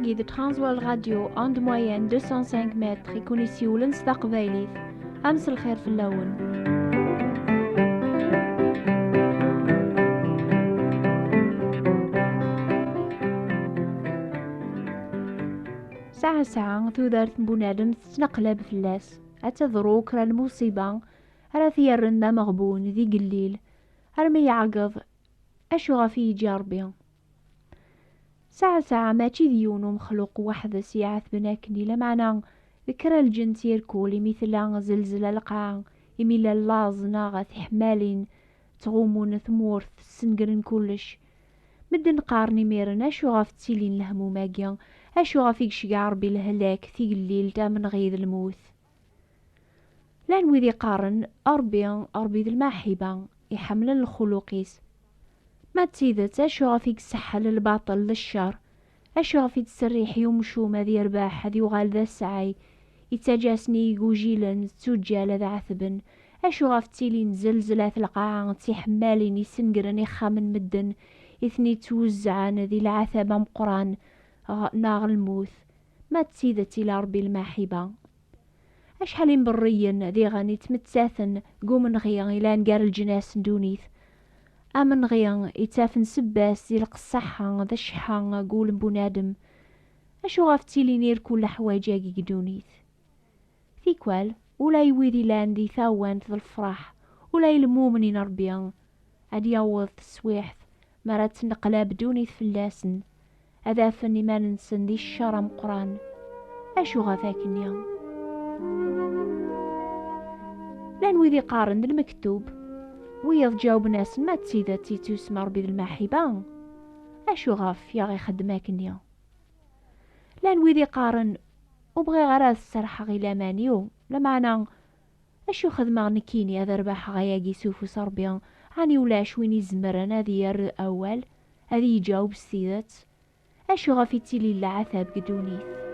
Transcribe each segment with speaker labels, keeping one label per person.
Speaker 1: Nagi de Transworld Radio onde moyenne 205 متر يكون يسيولن صداق بايليث أمس الخير في اللون. ساعة تودارت بنادم تتنقلب فلاس أتذروك را المصيبة را ثيرنا مغبون ذي قليل أرمي يعقض أشو غفي جاربي ساعة ماشي ديونو مخلوق واحد سياعة بناكني لمعنى ذكرى الجنس يركولي مثل زلزلة القاع يميل اللازنا غاث حمالين تغومون ثمورث سنقرن كلش مدن قارني ميرن أشو غاف تسيلين الهموماقيا أشو غافيك شقع ربي الهلاك في الليل تا من غيظ الموت لان ويذي قارن أربي ذي الماحبة يحمل الخلوقيس ما تسيدت أشو غافيك سحل الباطل للشر أشو غافيك تسريح يوم شومة ذي رباح ذي وغال ذا السعي يتجاسني يقوجيلا تسجال ذا عثبن أشو غاف تسيلين زلزلة القاعة تيحمالين يسنقرن يخامن مدن إثني توزعان ذي العثبة مقران ناغ الموت ما تسيدت إلى ربي الماحبة أشحال بريا ذي غاني تمتساثن قوم نغيا إلى نقار الجناس دونيث أمن غيا يتافن سباس ذي القصحة ذا الشحة قول بنادم أشو غافتي لينير كل حواجاقي دونيث ثيكوال ولا يويذي لان ذي ثاوان ذي الفرح ولا يلمومني نربيا أدي يوض سويحث مرات نقلاب دونيث فلاسن هذا فني ما ننسن ذي الشرم قران أشو غفاكن يوم لان ويذي قارن ذي المكتوب ويض جاوب ناس ما تسيدة تسمى ربي ذي المحبان أشو غاف يا غي خدماكن يوم لان ويذي قارن وبغي غراس السرحة غي لامانيو لمعنى أشو خدمة نكيني هذا رباح غياقي سوفو صربيان عني ولاش وين يزمرن هذي ير أول هذي يجاوب السيدات أشو غافيتي لي العثاب قدونيث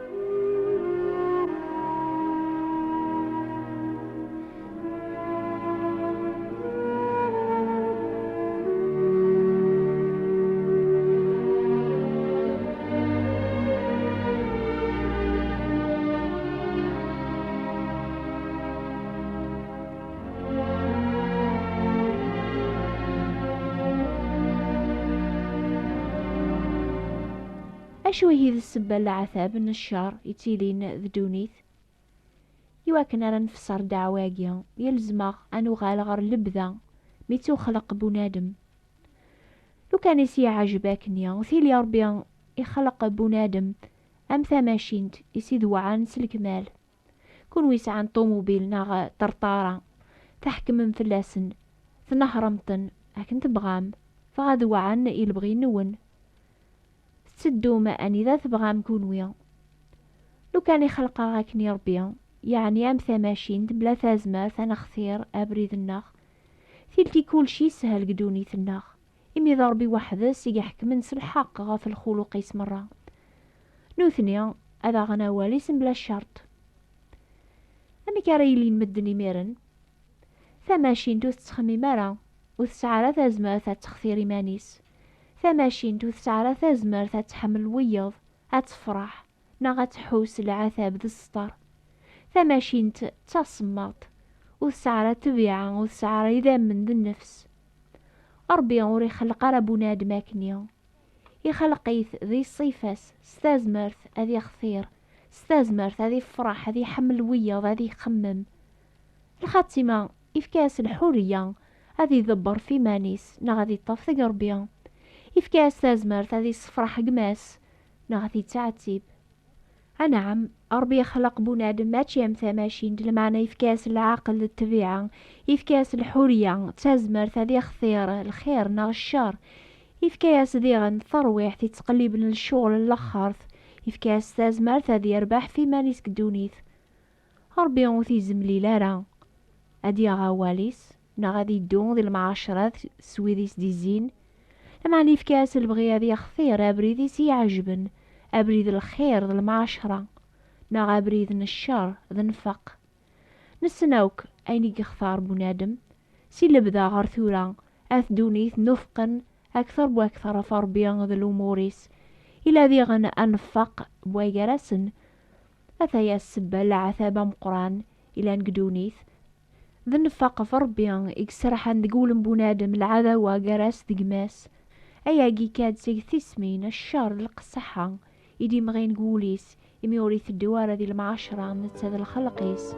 Speaker 1: أشو هي ذي السبة العثاب من الشار يتيلين ذدونيث يواكن أرى نفسر دعواقيا يلزمغ أنو غالغر لبذا ميتو خلق بنادم لو كان يسيا عجباكنيا وثيل يا ربي يخلق بنادم أم ثماشينت يسيد وعان سلكمال كون ويسعان طوموبيل ناغ طرطارة تحكم من فلاسن ثنهرمطن لكن تبغام فغاد وعان يلبغي نون تسدو ما أني ذا تبغى مكونويا لو كان يخلقا غاكني ربيا يعني أم ثماشين بلا ثازمار ثنخثير أبريد الناخ ثيلتي كل شي سهل قدوني ثناخ إمي ذا ربي وحدس يحكم من الحق غاف الخلق يسمرا نوثنيا هذا غنا واليس بلا الشرط أمي كاريلين مدني ميرن ثماشين دوث تخمي مرا وتسعر ثازمار تخثير مانيس ثماشين توثعر ثازمر تتحمل ويض أتفرح نغا تحوس العثاب ذي السطر ثماشين تصمت وثعر تبيعا وثعر إذا من ذي النفس أربي غوري خلق ربنا دماكنيا يخلقيث ذي الصيفاس ستازمرث أذي خثير ستازمرث أذي فرح أذي حمل ويض أذي خمم الخاتمة إفكاس الحورية أذي ذبر في مانيس نغذي طف ثقربيا إفكاس تازمرت هذي صفرح قماس نغثي تعتيب نعم أربي يخلق بنادم ماشي أم ثماشين المعنى إفكاس العقل التبيعة إفكاس الحرية تازمرت هذي خثير الخير نغ الشر إفكاس ذيغن ثرويح تتقلب للشغل الأخرث إفكاس تازمرت هذي يربح في مانيس كدونيث أربي غوثي زملي لارا أدي غواليس نغذي دون ذي المعاشرات سويديس دي زين معني في كاس البغي هذي خثير أبريد سيعجبن أبريد الخير ذا المعاشرة ناغ أبريد الشر ذا نفق نسناوك أيني يختار بنادم سي لبدا غرثورا أثدونيث نفقا أكثر وأكثر فربيان ذا الأموريس إلا ذي غن أنفق بويقرسن أثايا السبة لعثابة مقران إلا نقدونيث ذا نفاق فربيان إكسرحان دقول بنادم العذاوة قراس دقماس أياقي كاد سيغ ثسمين الشر القصحة إدي مغين قوليس إميوريث الدوارة ذي المعاشرة نتساد الخلقيس.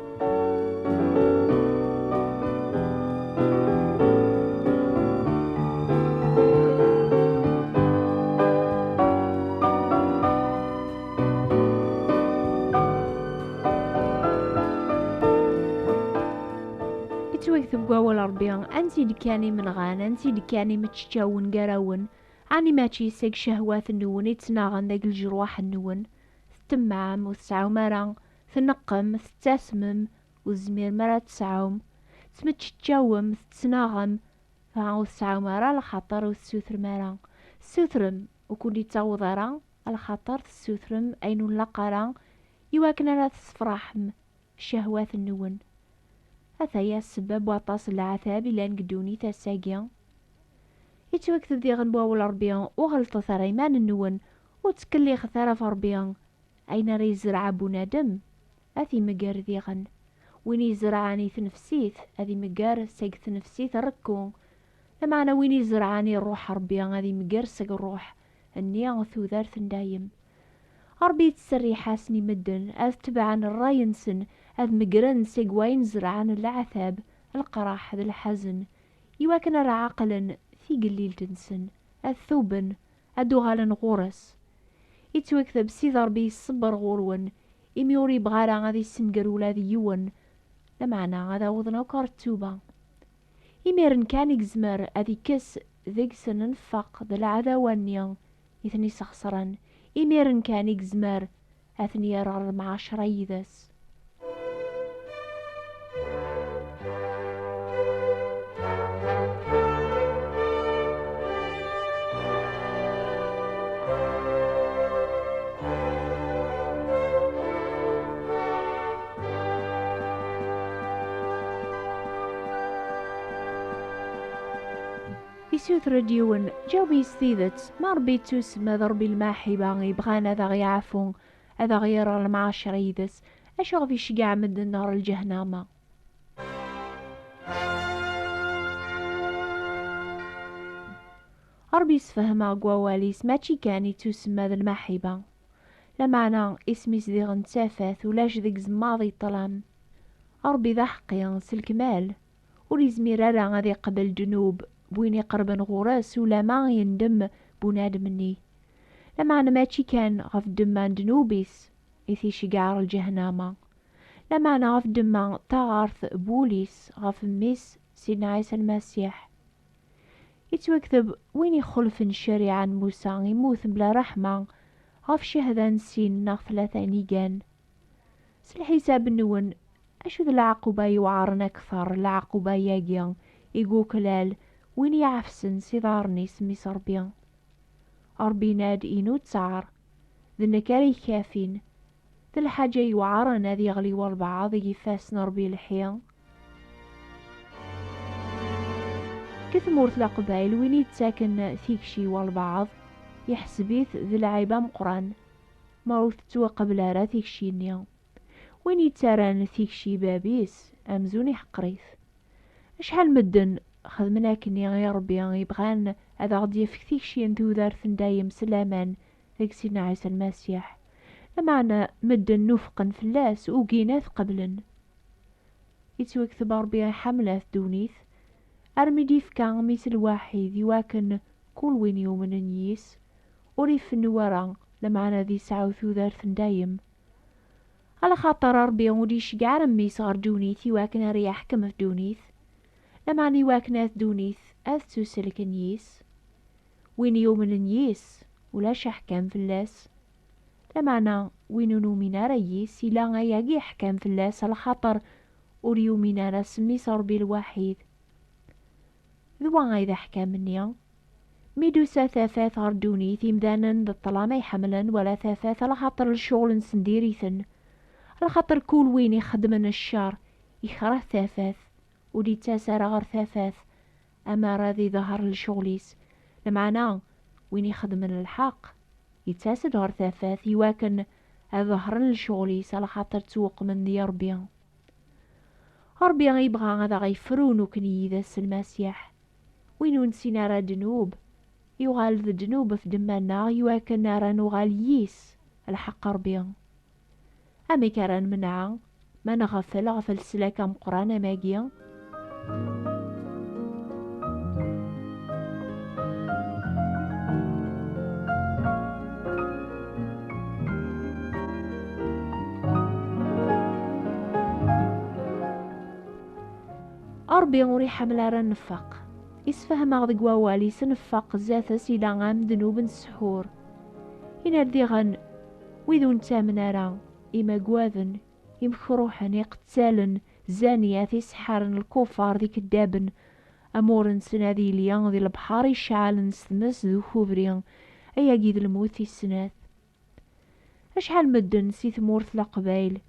Speaker 1: يتوكثب قوال ربيان أنتي دكاني من غان أنتي دكاني متشتاون قراون عني ماشي سيق شهوات النون يتناغن ذاك الجروح النون تمعم وتسعو مرا تنقم تتسمم والزمير مرا تسعوم تمتشتاوم تتناغم فعاو تسعو مرا لخطر وتسوثر مرا السوثرم وكوني تاوضرا الخطر تسوثرم أينو لقرا يواكنا لا تسفراحم شهوات النون أثايا السبب وطاس العذاب إلا نقدوني تاساقيا يتوكثب ذي غنبواو الربيان وغلطة ثريمان النون وتكلي خثارة فربيان أين ريزرع بنادم أثي مقار ذي غن وين يزرعاني تنفسيث أذي مقار سيق تنفسيث ركو لمعنى وين يزرعاني الروح ربيان أذي مقار سيق الروح النيا ثوذار ثندايم ربي تسري حاسني مدن أذ تبعن الراينسن أذ مقرن سيق وين زرعان العثاب القراح ذا الحزن يواكن عقلا في قليل تنسن أذ ثوبن أدوغالا غورس يتوكثب سيد ربي الصبر غورون إميوري بغارا غادي السنقرولا ذي يون لمعنى غادا وضنا كارتوبا إميرن كان يكزمر أذي كس ذيك سننفق ذا العذاوانيا إثني سخسرا إميرن كان يكزمر أثني يرى مع شريدس. يسوثر ديون جاوبي ستيذت ما ربيتو سما ضربي الماحي باغي بغانا ذا غيعفون هذا غير المعاشر يدس أشغل في شقاع مد النار الجهنامة. ربي سفهما قواليس ماشي كاني تسمى ذا المحبة لمعنى اسمي زديغ نتافث ولاش ذيك زماضي طلام ربي ذا حقيا سالكمال وريزمي رارا غادي قبل جنوب بوين يقربن غراس ولا ما يندم بناد مني لمعنى ماشي كان غف دمان دنوبيس إثي شقار الجهنامة لمعنى غف دمان تغارث بوليس غف ميس سيدنا عيسى المسيح يتوكذب وين يخلف الشريعة موسى يموت بلا رحمة غف شهدان سين ناغ 3 نيقان سالحساب النون أشو ذا العقوبة يوعرن أكثر العقوبة ياقيا يقو كلال وين يعفسن سيدارني سمي صربيا أربي ناد إينو تسعر ذا النكاري كافين ذا الحاجة يوعرن ذي يغلي والبعض يفاس نربي الحيا كثمورت لقبايل وين يتساكن ثيكشي والبعض يحسبيث ذي العيبة مقران موث توا قبل را ثيكشي نيا وين يتساران ثيكشي بابيس أمزوني حقريث أشحال مدن خدمنا كني غير ربي يبغان هذا غادي يفكثيك شي انتو دارث دايم سلامان ذاك سيدنا عيسى المسيح لمعنى مدن نفقا فلاس وقيناث قبلا يتوكثب ربي حملات دونيث أرمي ديفكا مثل واحد يواكن كل وين يوم نيس وريف النورا لمعنى ذي سعوثو دارث دايم على خاطر ربي وديش قعر ميس غار دونيث يواكن رياح كما في دونيث لمعني واكنات دونيث أثو سلك نيس وين يوم نيس ولا شحكام فلاس لمعنى وين نومنا ريس إلا غياقي حكام فلاس على خاطر وريومنا رسمي صربي الوحيد ذوان غايدا حكام النيا ميدو ثاثاث غردوني ثيمدانا ذا الطلامة يحملا ولا ثاثاث على خاطر الشغل نسنديريثن على خاطر كل وين يخدمن الشار يخره ثاثاث ودي تاسر غير ثاثاث أما راضي ظهر لشغليس لمعنى وين يخدمن الحق يتاسد غير ثافات يواكن ظهر لشغليس على خاطر تسوق من دي ربيان. ربيان يبغى هذا غيفرون وكني ذا المسيح وين نسينا راه دنوب يغال ذا دنوب في دمانا يواكن راه نغال ييس الحق ربيان. أمي كران منعا ما غفل سلاكا مقرانا ماقيا. أربي غوري حملة راه نفاق يسفهم غض قوالي سنفاق زاثس إلى غام دنوب السحور ينادي غن ويذون تامنا راه إما قواذن يمكروحن يقتالن زانيات يسحرن الكفار ذي كدابن أمورن سنادي ليان ذي البحار يشعلن ستمس ذو خوفريان أيا قيد الموت السنات. أشحال مدن سي ثمورث لقبايل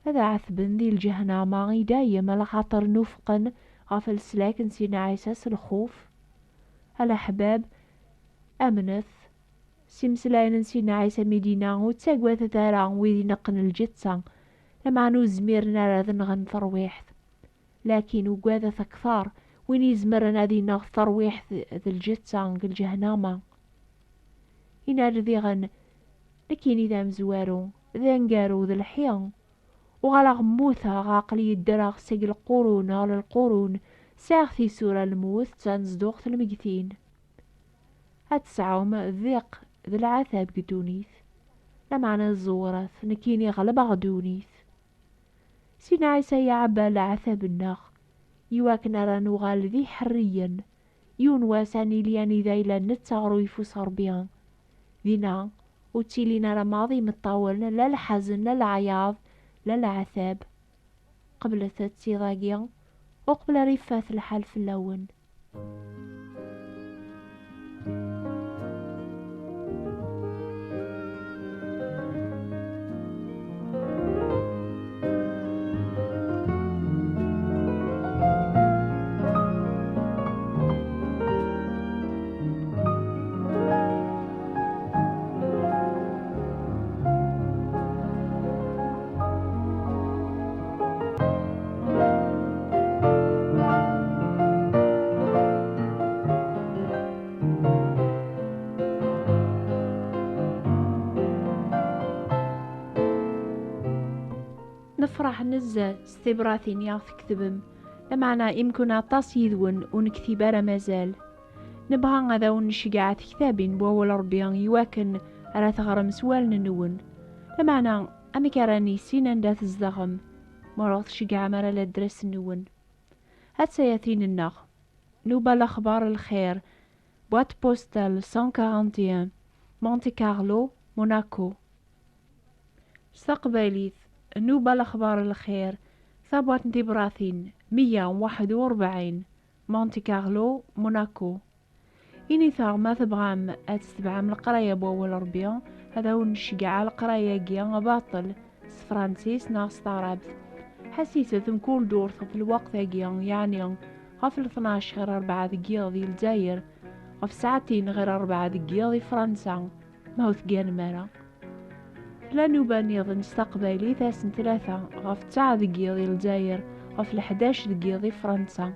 Speaker 1: هذا عثبن ذي الجهنم دايم على خاطر نفقن غفل سلاك نسينا عيساس الخوف. الأحباب أمنث سيمسلاين نسينا عيسى مدينة وتساقوات تارا ويدي نقن الجتسا لما عنو زميرنا راذن غن ثرويحث لكن وقاذا ثكثار وين يزمرنا ذي نغ ثرويحث ذي الجتسا الجهنم إنا ذي غن لكن إذا مزوارو ذا نقارو ذي الحيان وغالا غموثا غاقلي الدراغ سيق القرون على القرون ساغثي سورة الموث تنزدوغ المقثين هتسعوم ذيق ذي العذاب قدونيث لمعنى الزورث نكيني غلب غدونيث سينا عيسى يعبى العذاب الناغ يواكن أرى نغال ذي حريا يون واساني لياني ذايلا نتغرو يفوس ربيان ذينا وتيلينا رماضي مطاول لا الحزن لا العياض لا العذاب قبل تتيضاقيا وقبل رفاث الحال في اللون. نفرح نزا استبراثين ياغ تكتبم لمعنا يمكن عطاس يذون ونكتبارا مازال نبغى غدا ونشقع كتابين بوول ربيان يواكن على ثغرم سوال ننون لمعنا أمي كراني سينا نداث الزغم مرض شقع مرا لدرس نون. هاد سياثين النغ نوبة الأخبار الخير بوات بوستال 141 مونتي كارلو موناكو. استقباليث نوبة الأخبار الخير ثابوات نتبراثين 141 مونتي كارلو موناكو. إني ثاغ ما تبغام أتتبعام القراية بوول ربيان هذا هو نشقع القراية قيان باطل سفرانسيس ناس طاربث حسيسة كل دور في الوقت قيان يعني غفل 12 غير 4 دقيقة ذي الجزائر غف ساعتين غير 4 دقيقة ذي فرنسا ما هو ثقان مرة لا نوبة نيض نستقبالي ثاسن 3 غف 9 دقيقة ذي الجزائر غف 11 دقيقة ذي فرنسا.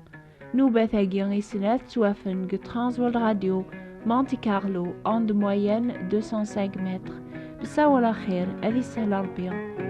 Speaker 1: نوبة ثاقي سنات توافن ترانزوال راديو مونتي كارلو اند موين 205 متر بساولا خير هذه سهلة ربيان.